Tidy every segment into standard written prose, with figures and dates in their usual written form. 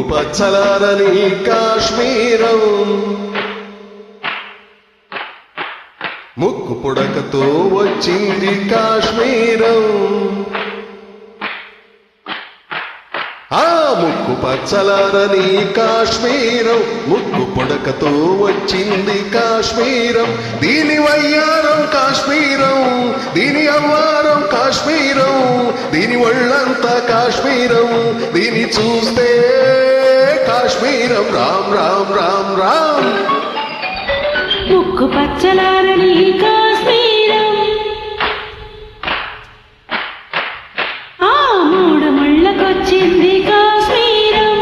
పచ్చలారని కాశ్మీరం ముక్కు పుడకతో వచ్చింది కాశ్మీరం ఆ ముక్కు పచ్చలారని కాశ్మీరం ముక్కు పుడకతో వచ్చింది కాశ్మీరం దీని వయ్యారం కాశ్మీరం దీని అవ్వారం కాశ్మీరం దీని ఒళ్ళంతా కాశ్మీరం దీని చూస్తే కాశ్మీరం రామ్ రామ్ రామ్ రామ్ ముక్కు పచ్చలారని కాశ్మీరం ఆ మూడు ముళ్ళకొచ్చింది కాశ్మీరం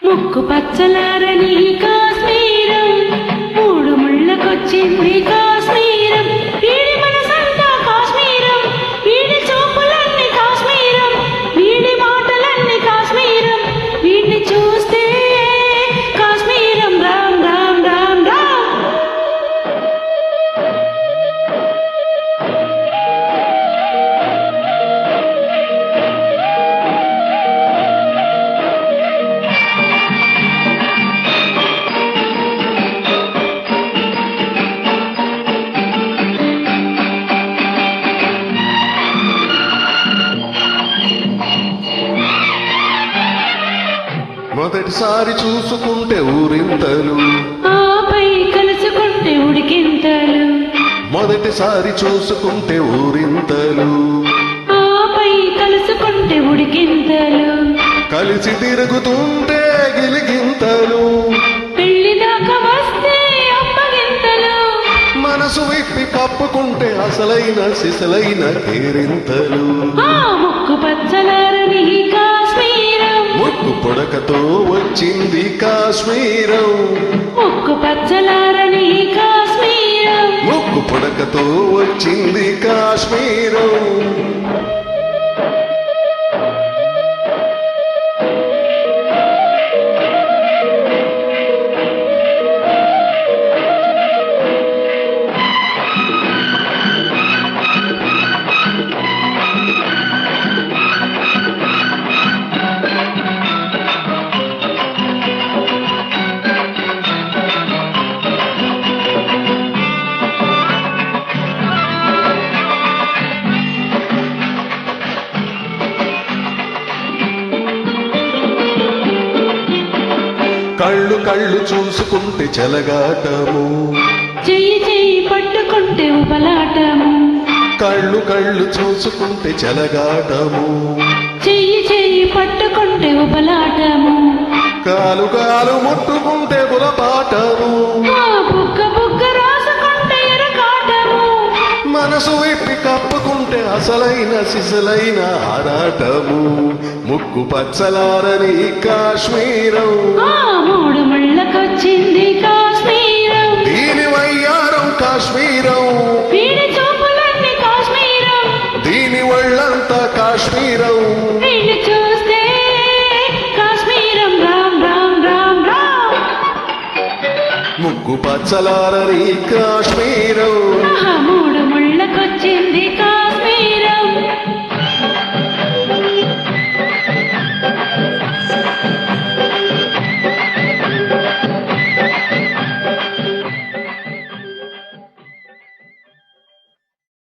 ముక్కు పచ్చలారని కాశ్మీరం మూడు ముళ్ళకొచ్చింది కాశ్మీరం వీడి మనసంతా కాశ్మీరం వీడి చూపులన్నీ కాశ్మీరం వీడి మాటలన్నీ కాశ్మీరం వీడిని చూస్తే కాశ్మీరం రామ్ రామ్ రామ్ రామ్ మొదటిసారి చూసుకుంటే ఊరింతలు ఆపై కలుసుకుంటే ఉడికింతలు మొదటిసారి చూసుకుంటే ఊరింతలు ఆపై కలుసుకుంటే ఉడికింతలు కలిసి తిరుగుతుంటే గిలిగింతలు పెళ్లి దాకా వస్తే అప్పగింతలు మనసు విప్పి కప్పుకుంటే అసలైన సిసలైన కేరింతలు ఆ ముక్కు పచ్చలారని కాశ్మీరం ముక్కు పొడకతో వచ్చింది కాశ్మీరం ముక్కు పచ్చలారని కాశ్మీరం ముక్కు పొడకతో వచ్చింది కాశ్మీరం కళ్ళు కళ్ళు చూసుకుంటే చెలగాటము చెయ్యి చెయ్యి పట్టుకుంటే ఉబలాటము కళ్ళు కళ్ళు చూసుకుంటే చెలగాటము చెయ్యి చెయ్యి పట్టుకుంటే ఉబలాటము కాలు కాలు ముట్టుకుంటే బులపాటము ఆ బుగ్గ బుగ్గ రాసుకుంటే ఎరకాటము మనసు విప్పి కప్పుకుంటే అసలైన సిసలైన ఆరాటము ముక్కు పచ్చలారని కాశ్మీరం ఆ మూడు ముళ్ళకొచ్చింది కాశ్మీరం దీని వయ్యారం కాశ్మీరం వీడి చూపులన్నీ కాశ్మీరం దీని ఒళ్ళంతా కాశ్మీరం వీడిని చూస్తే కాశ్మీరం రామ్ రామ్ రామ్ రామ్ ముక్కు పచ్చలారని కాశ్మీరం ఆ మూడు ముళ్ళకొచ్చింది